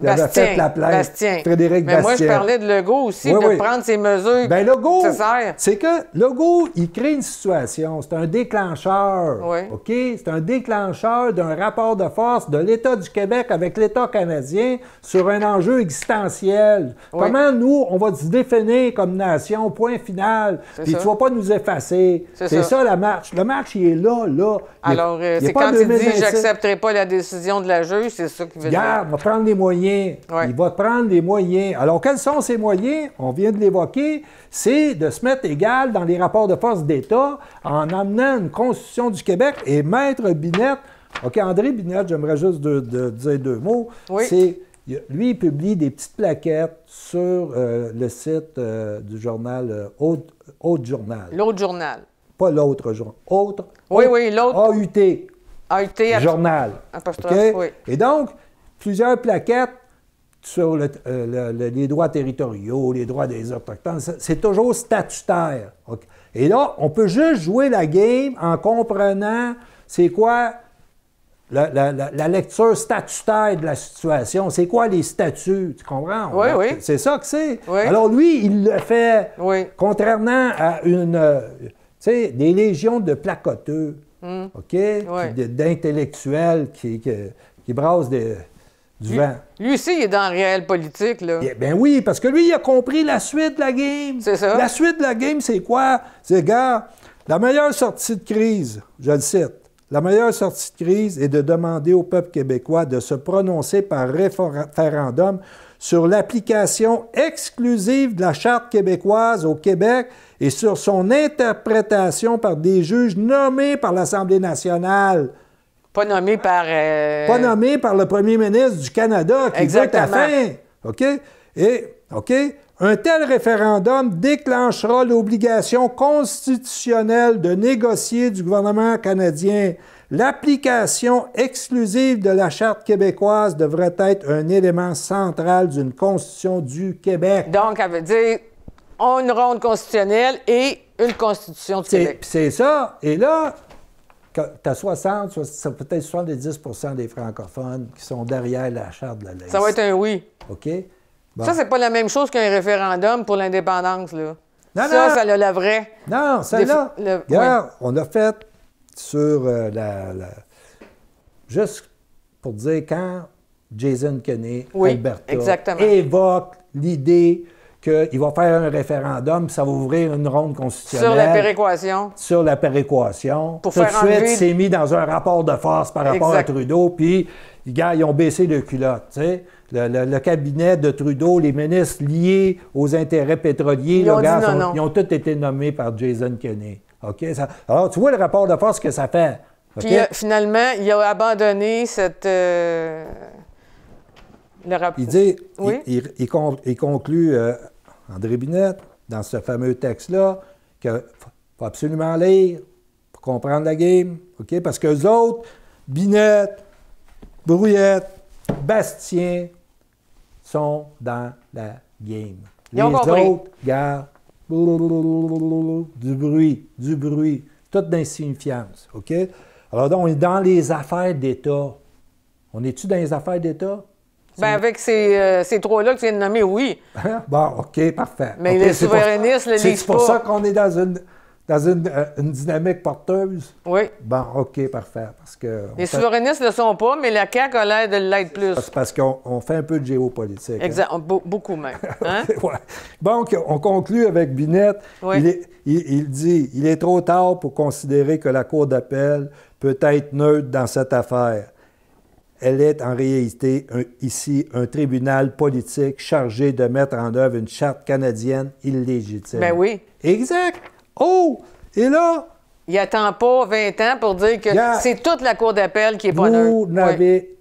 Il avait fait la plainte. Frédéric Bastien. Mais moi, je parlais de Legault aussi, de prendre ses mesures nécessaires. C'est que Legault, il crée une situation. C'est un déclencheur. OK? C'est un déclencheur d'un rapport de force de l'État du Québec avec l'État canadien sur un enjeu existentiel. Comment nous, on va se définir comme nation, point final. Puis tu ne vas pas nous effacer. C'est ça la marche. Le match, il est là. Alors, c'est quand il dit « j'accepterai pas la décision de la juge », c'est ça qu'il veut dire. Regarde, il va prendre les moyens. Il va prendre les moyens. Alors, quels sont ces moyens? On vient de l'évoquer. C'est de se mettre égal dans les rapports de force d'État en amenant une Constitution du Québec. Et Maître Binette, OK, André Binette, j'aimerais juste dire deux mots. Lui, il publie des petites plaquettes sur le site du journal Autre Journal. L'Autre Journal. Pas l'autre journal. L'autre. AUT. AUT. Journal. Okay? Et donc, plusieurs plaquettes sur les droits territoriaux, les droits des Autochtones. C'est toujours statutaire. Okay? Et là, on peut juste jouer la game en comprenant c'est quoi la lecture statutaire de la situation. C'est quoi les statuts? Tu comprends? Oui. C'est ça que c'est. Alors lui, il le fait contrairement à des légions de placoteux, OK? D'intellectuels qui brassent du vent. Lui aussi, il est dans la réelle politique, là. Ben oui, parce que lui, il a compris la suite de la game. C'est ça. La suite de la game, c'est quoi? C'est, gars, la meilleure sortie de crise, je le cite, la meilleure sortie de crise est de demander au peuple québécois de se prononcer par référendum sur l'application exclusive de la Charte québécoise au Québec et sur son interprétation par des juges nommés par l'Assemblée nationale. Pas nommés par... Pas nommés par le premier ministre du Canada qui veut à fin. OK? Un tel référendum déclenchera l'obligation constitutionnelle de négocier du gouvernement canadien. L'application exclusive de la Charte québécoise devrait être un élément central d'une Constitution du Québec. Donc, elle veut dire une ronde constitutionnelle et une Constitution du Québec. C'est ça. Et là, tu as 60, peut-être 70 des francophones qui sont derrière la Charte de la laïcité. Ça va être un oui. OK? Bon. Ça, c'est pas la même chose qu'un référendum pour l'indépendance, là. Ça a la vraie... Non, celle-là, regarde, on a fait sur juste pour dire quand Jason Kenney, Alberta, évoque l'idée qu'il va faire un référendum, puis ça va ouvrir une ronde constitutionnelle. Sur la péréquation. Sur la péréquation. Pour tout de faire suite, enlever... c'est mis dans un rapport de force par rapport à Trudeau, puis les gars, ils ont baissé le culotte. Tu sais. Le cabinet de Trudeau, les ministres liés aux intérêts pétroliers, ils ont tous été nommés par Jason Kenney. OK? Alors, tu vois le rapport de force que ça fait. Okay? Puis finalement, il a abandonné cette... Il dit, oui? il conclut, André Binette, dans ce fameux texte-là, qu'il faut absolument lire pour comprendre la game, OK? Parce qu'eux autres, Binette, Brouillette, Bastien, sont dans la game. Les autres, gars, du bruit, toute d'insignifiance, OK? Alors donc, on est dans les affaires d'État. On est-tu dans les affaires d'État? Bien, avec ces trois-là que tu viens de nommer, oui. Bon, OK, parfait. Mais okay, les souverainistes le lisent pas. C'est pour ça qu'on est dans une dynamique porteuse? Oui. Bon, OK, parfait. Parce que les souverainistes ne le sont pas, mais la CAQ a l'air de l'être plus. C'est parce qu'on fait un peu de géopolitique. Exact, hein? Beaucoup même. Hein? Ouais. Donc, on conclut avec Binette. Oui. Il dit « Il est trop tard pour considérer que la Cour d'appel peut être neutre dans cette affaire. Elle est en réalité ici un tribunal politique chargé de mettre en œuvre une charte canadienne illégitime. » Ben oui. Exact. Oh! Et là... Il n'attend pas 20 ans pour dire que c'est toute la Cour d'appel qui est pas neutre.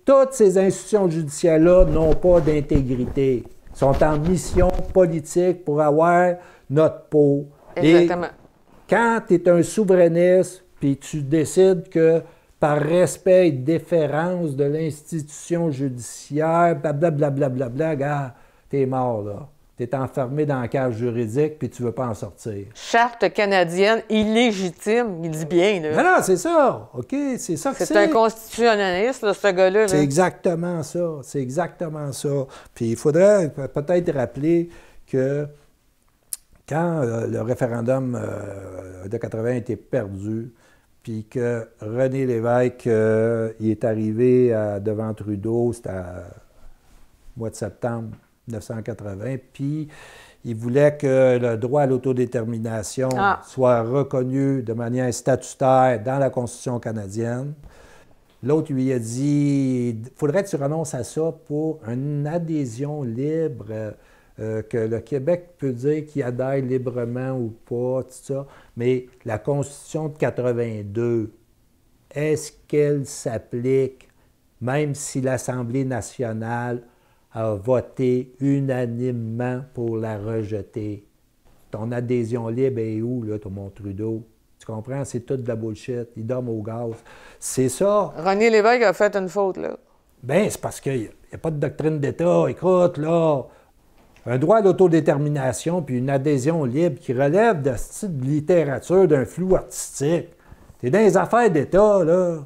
Toutes ces institutions judiciaires-là n'ont pas d'intégrité. Ils sont en mission politique pour avoir notre peau. Exactement. Et quand tu es un souverainiste, puis tu décides que par respect et déférence de l'institution judiciaire, blablabla, gars, t'es mort, là. T'es enfermé dans la cage juridique, puis tu veux pas en sortir. Charte canadienne illégitime, il dit bien, là. Non, c'est ça. OK, c'est ça que c'est. C'est un constitutionnaliste, là, ce gars-là. C'est exactement ça. C'est exactement ça. Puis il faudrait peut-être rappeler que quand le référendum de 80 a été perdu, puis que René Lévesque il est arrivé devant Trudeau, c'était au mois de septembre 1980, puis il voulait que le droit à l'autodétermination soit reconnu de manière statutaire dans la Constitution canadienne. L'autre lui a dit « Faudrait que tu renonces à ça pour une adhésion libre, que le Québec peut dire qu'il adhère librement ou pas, tout ça. Mais la Constitution de 82, est-ce qu'elle s'applique même si l'Assemblée nationale a voté unanimement pour la rejeter? Ton adhésion libre est où, là, mon Trudeau? Tu comprends? C'est tout de la bullshit. Il dorme au gaz. C'est ça. René Lévesque a fait une faute, là. Bien, c'est parce qu'il n'y a pas de doctrine d'État. Écoute, là, un droit à l'autodétermination puis une adhésion libre qui relève de ce type de littérature, d'un flou artistique. T'es dans les affaires d'État, là.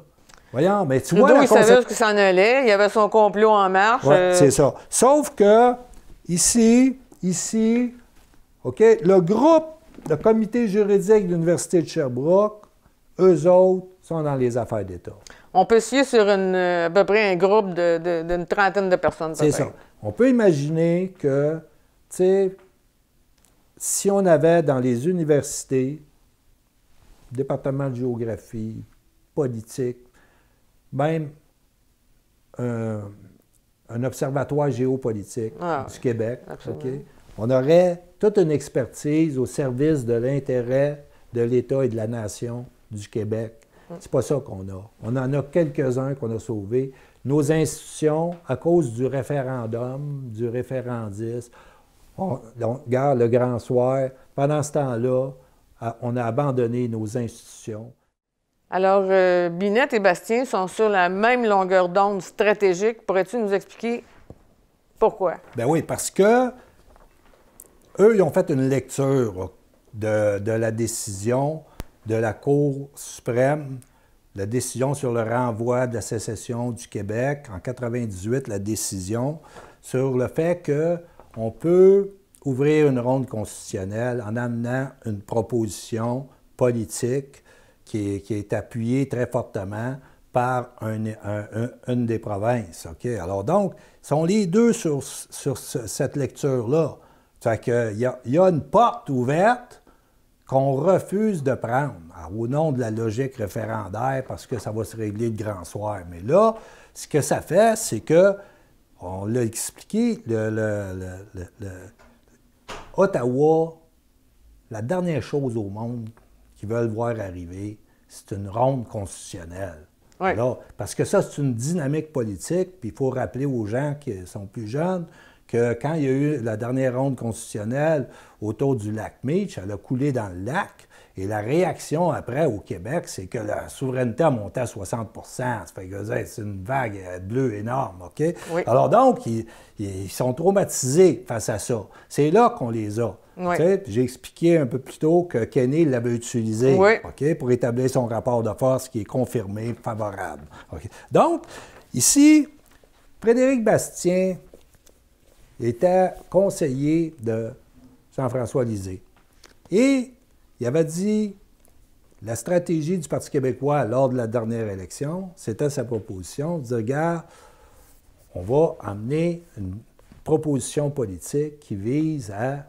Voyons, mais tu vois... il savait ce qu'il s'en allait. Il y avait son complot en marche. Oui, c'est ça. Sauf que, ici, OK, le groupe, le comité juridique de l'Université de Sherbrooke, eux autres sont dans les affaires d'État. On peut se fier sur à peu près un groupe d'une trentaine de personnes. C'est ça. On peut imaginer que, tu sais, si on avait dans les universités, département de géographie, politique, même un observatoire géopolitique du Québec, okay? On aurait toute une expertise au service de l'intérêt de l'État et de la nation du Québec. C'est pas ça qu'on a. On en a quelques-uns qu'on a sauvés. Nos institutions, à cause du référendum, du référendisme, on regarde le grand soir. Pendant ce temps-là, on a abandonné nos institutions. Alors, Binette et Bastien sont sur la même longueur d'onde stratégique. Pourrais-tu nous expliquer pourquoi? Bien oui, parce que eux, ils ont fait une lecture de la décision de la Cour suprême, la décision sur le renvoi de la sécession du Québec, en 98, la décision sur le fait qu'on peut ouvrir une ronde constitutionnelle en amenant une proposition politique qui est appuyée très fortement par une des provinces. Okay? Alors donc, ils sont les deux sur cette lecture-là. Fait qu'il y a une porte ouverte qu'on refuse de prendre, au nom de la logique référendaire, parce que ça va se régler le grand soir. Mais là, ce que ça fait, c'est que, on l'a expliqué, Ottawa, la dernière chose au monde qu'ils veulent voir arriver, c'est une ronde constitutionnelle. Oui. Là, parce que ça, c'est une dynamique politique, puis il faut rappeler aux gens qui sont plus jeunes que quand il y a eu la dernière ronde constitutionnelle autour du lac Meech, elle a coulé dans le lac, et la réaction après au Québec, c'est que la souveraineté a monté à 60 Ça fait que c'est une vague bleue énorme, OK? Oui. Alors donc, ils sont traumatisés face à ça. C'est là qu'on les a. Oui. J'ai expliqué un peu plus tôt que Kenney l'avait utilisé, Oui. OK, pour établir son rapport de force qui est confirmé, favorable. OK. Donc, ici, Frédéric Bastien était conseiller de Jean-François Lisée. Et il avait dit, la stratégie du Parti québécois lors de la dernière élection, c'était sa proposition, de dire, regarde, on va amener une proposition politique qui vise à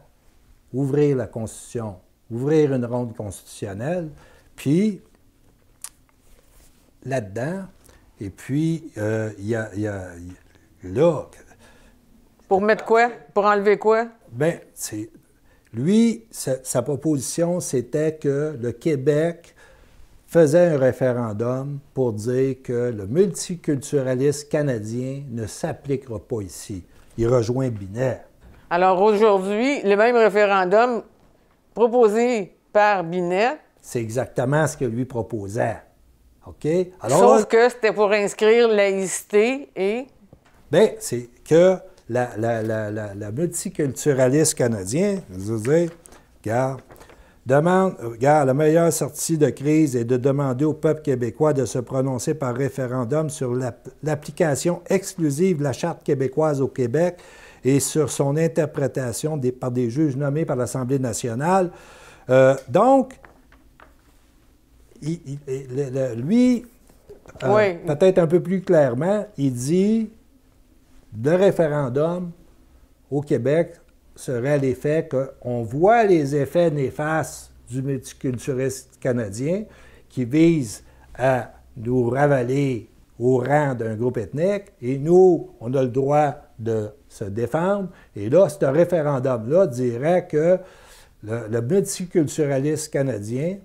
ouvrir la Constitution, ouvrir une ronde constitutionnelle, puis là-dedans, et puis il y a là... Pour mettre quoi? Pour enlever quoi? Bien, lui, sa proposition, c'était que le Québec faisait un référendum pour dire que le multiculturalisme canadien ne s'appliquera pas ici. Il rejoint Binet. Alors aujourd'hui, le même référendum proposé par Binet. C'est exactement ce que lui proposait. OK? Alors, Sauf que c'était pour inscrire laïcité et... bien, c'est que la multiculturaliste canadien, je veux dire, regarde, la meilleure sortie de crise est de demander au peuple québécois de se prononcer par référendum sur l'application exclusive de la Charte québécoise au Québec et sur son interprétation par des juges nommés par l'Assemblée nationale. Donc, lui, Oui. peut-être un peu plus clairement, il dit le référendum au Québec serait à l'effet qu'on voit les effets néfastes du multiculturalisme canadien qui vise à nous ravaler au rang d'un groupe ethnique et nous, on a le droit de se défendre. Et là, ce référendum-là dirait que le multiculturalisme canadien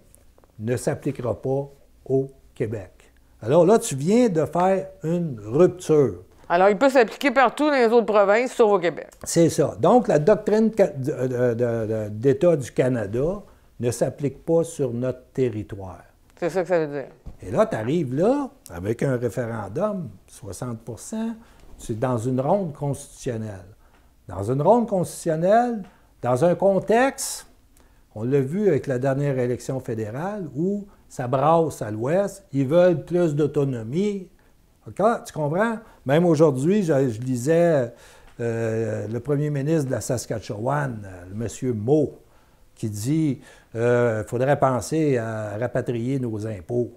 ne s'appliquera pas au Québec. Alors là, tu viens de faire une rupture. Alors, il peut s'appliquer partout dans les autres provinces, sauf au Québec. C'est ça. Donc, la doctrine d'État du Canada ne s'applique pas sur notre territoire. C'est ça que ça veut dire. Et là, tu arrives là, avec un référendum, 60 c'est dans une ronde constitutionnelle. Dans une ronde constitutionnelle, dans un contexte, on l'a vu avec la dernière élection fédérale, où ça brasse à l'ouest, ils veulent plus d'autonomie. Tu comprends? Même aujourd'hui, je lisais le premier ministre de la Saskatchewan, le monsieur Moe, qui dit qu'il faudrait penser à rapatrier nos impôts.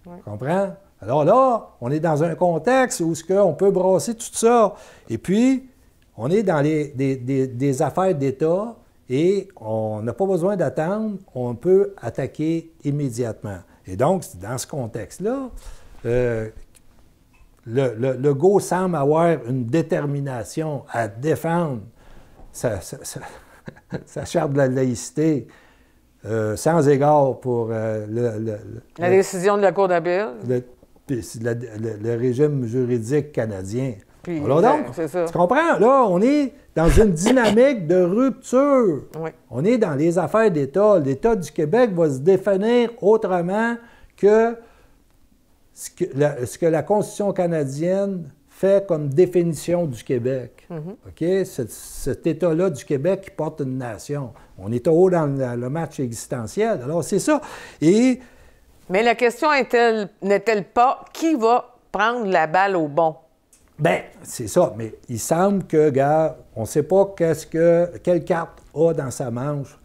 Oui. Tu comprends? Alors là, on est dans un contexte où on peut brasser tout ça. Et puis, on est dans des affaires d'État et on n'a pas besoin d'attendre, on peut attaquer immédiatement. Et donc, dans ce contexte-là, le Legault semble avoir une détermination à défendre sa charte de la laïcité sans égard pour la décision de la Cour d'appel. Le régime juridique canadien. Puis, alors donc, c'est ça. tu comprends? Là, on est dans une dynamique de rupture. Oui. On est dans les affaires d'État. L'État du Québec va se définir autrement que ce que la Constitution canadienne fait comme définition du Québec. OK? Cet État-là du Québec qui porte une nation. On est haut dans le match existentiel. Alors, c'est ça. Mais la question n'est-elle pas qui va prendre la balle au bon? Bien, c'est ça. Mais il semble que, gars, on ne sait pas quelle carte a dans sa manche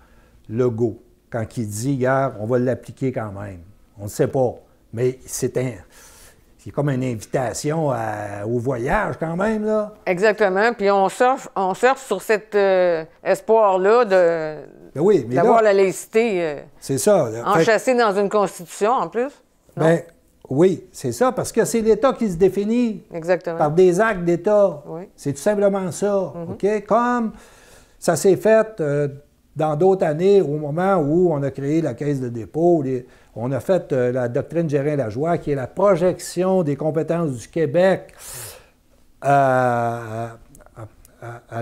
Legault quand il dit, gars, on va l'appliquer quand même. On ne sait pas. Mais c'est comme une invitation au voyage quand même, là. Exactement. Puis on surfe sur cet espoir-là d'avoir la laïcité c'est ça. enchâssée dans une constitution, en plus. Ben, oui, c'est ça, parce que c'est l'État qui se définit par des actes d'État. Oui. C'est tout simplement ça. OK? Comme ça s'est fait dans d'autres années, au moment où on a créé la Caisse de dépôt, on a fait la doctrine Gérin-Lajoie, qui est la projection des compétences du Québec à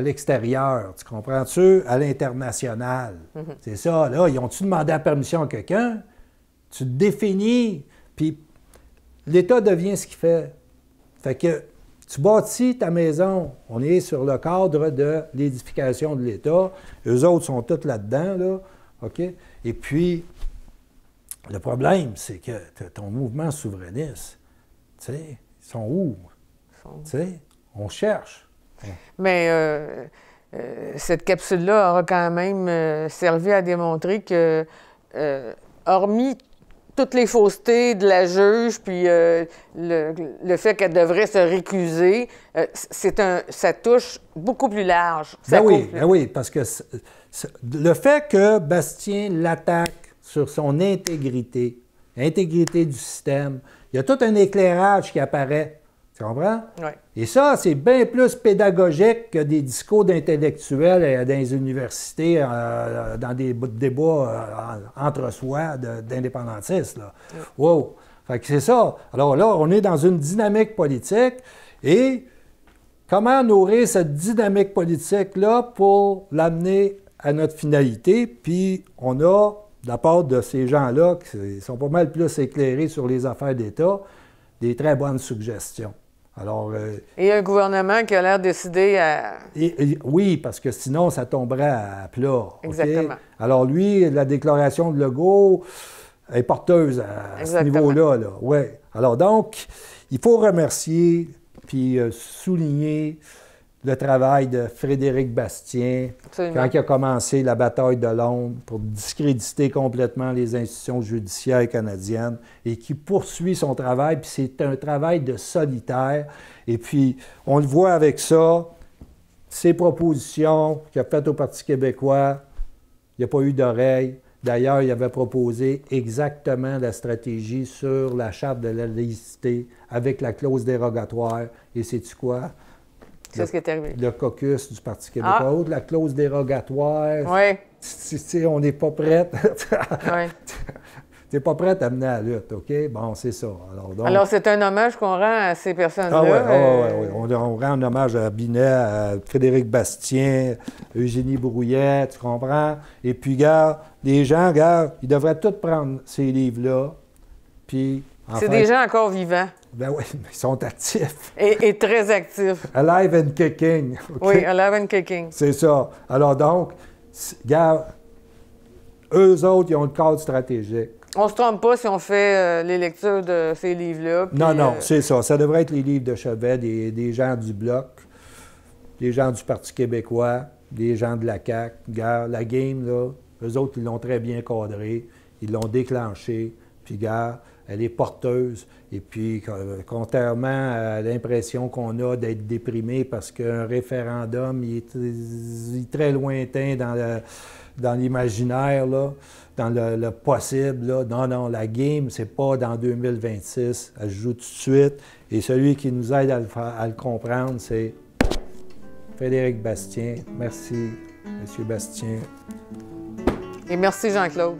l'extérieur, tu comprends-tu? À l'international. C'est ça, là. Ils ont-tu demandé la permission à quelqu'un? Tu te définis, puis l'État devient ce qu'il fait. Fait que tu bâtis ta maison. On est sur le cadre de l'édification de l'État. Eux autres sont tous là-dedans, là. OK? Et puis, le problème, c'est que ton mouvement souverainiste, tu sais, ils sont où? Tu sais, on cherche. Mais cette capsule-là aura quand même servi à démontrer que, hormis toutes les faussetés de la juge, puis le fait qu'elle devrait se récuser, ça touche beaucoup plus large. Ben oui, parce que le fait que Bastien l'attaque sur son intégrité du système, il y a tout un éclairage qui apparaît. Tu comprends? Oui. Et ça, c'est bien plus pédagogique que des discours d'intellectuels dans les universités, dans des débats entre soi d'indépendantistes. Là. Oui. Wow! Fait que c'est ça. Alors là, on est dans une dynamique politique et comment nourrir cette dynamique politique-là pour l'amener à notre finalité? Puis on a, de la part de ces gens-là, qui sont pas mal plus éclairés sur les affaires d'État, des très bonnes suggestions. Alors, et un gouvernement qui a l'air décidé à... oui, parce que sinon, ça tomberait à plat. Exactement. Okay? Alors lui, la déclaration de Legault est porteuse à ce niveau-là. Là. Ouais. Alors donc, il faut remercier puis souligner le travail de Frédéric Bastien. Absolument. Quand il a commencé la bataille de Londres pour discréditer complètement les institutions judiciaires canadiennes et qui poursuit son travail, puis c'est un travail de solitaire. Et puis, on le voit avec ça, ses propositions qu'il a faites au Parti québécois, il n'y a pas eu d'oreille. D'ailleurs, il avait proposé exactement la stratégie sur la charte de la laïcité avec la clause dérogatoire. Et sais-tu quoi? C'est ce qui est arrivé. Le caucus du Parti québécois, la clause dérogatoire. Oui. On n'est pas prête. Oui. Tu n'es pas prête à mener la lutte, OK? Bon, c'est ça. Alors c'est un hommage qu'on rend à ces personnes-là. Ah oui. On rend un hommage à Binet, à Frédéric Bastien, Eugénie Brouillet, tu comprends? Et puis, regarde, les gens, regarde, ils devraient tous prendre ces livres-là, puis... C'est des gens encore vivants. Ben oui, mais ils sont actifs. Et très actifs. Alive and kicking. Okay? Oui, alive and kicking. C'est ça. Alors donc, regarde, eux autres, ils ont le cadre stratégique. On ne se trompe pas si on fait les lectures de ces livres-là. Non, c'est ça. Ça devrait être les livres de chevet des gens du Bloc, des gens du Parti québécois, des gens de la CAQ. Regarde, la game, là, eux autres, ils l'ont très bien cadré, ils l'ont déclenché, puis regarde, elle est porteuse. Et puis, contrairement à l'impression qu'on a d'être déprimé parce qu'un référendum, il est très lointain dans l'imaginaire, là, dans le possible. Là. Non, la game, c'est pas dans 2026. Elle se joue tout de suite. Et celui qui nous aide à le comprendre, c'est Frédéric Bastien. Merci, M. Bastien. Et merci, Jean-Claude.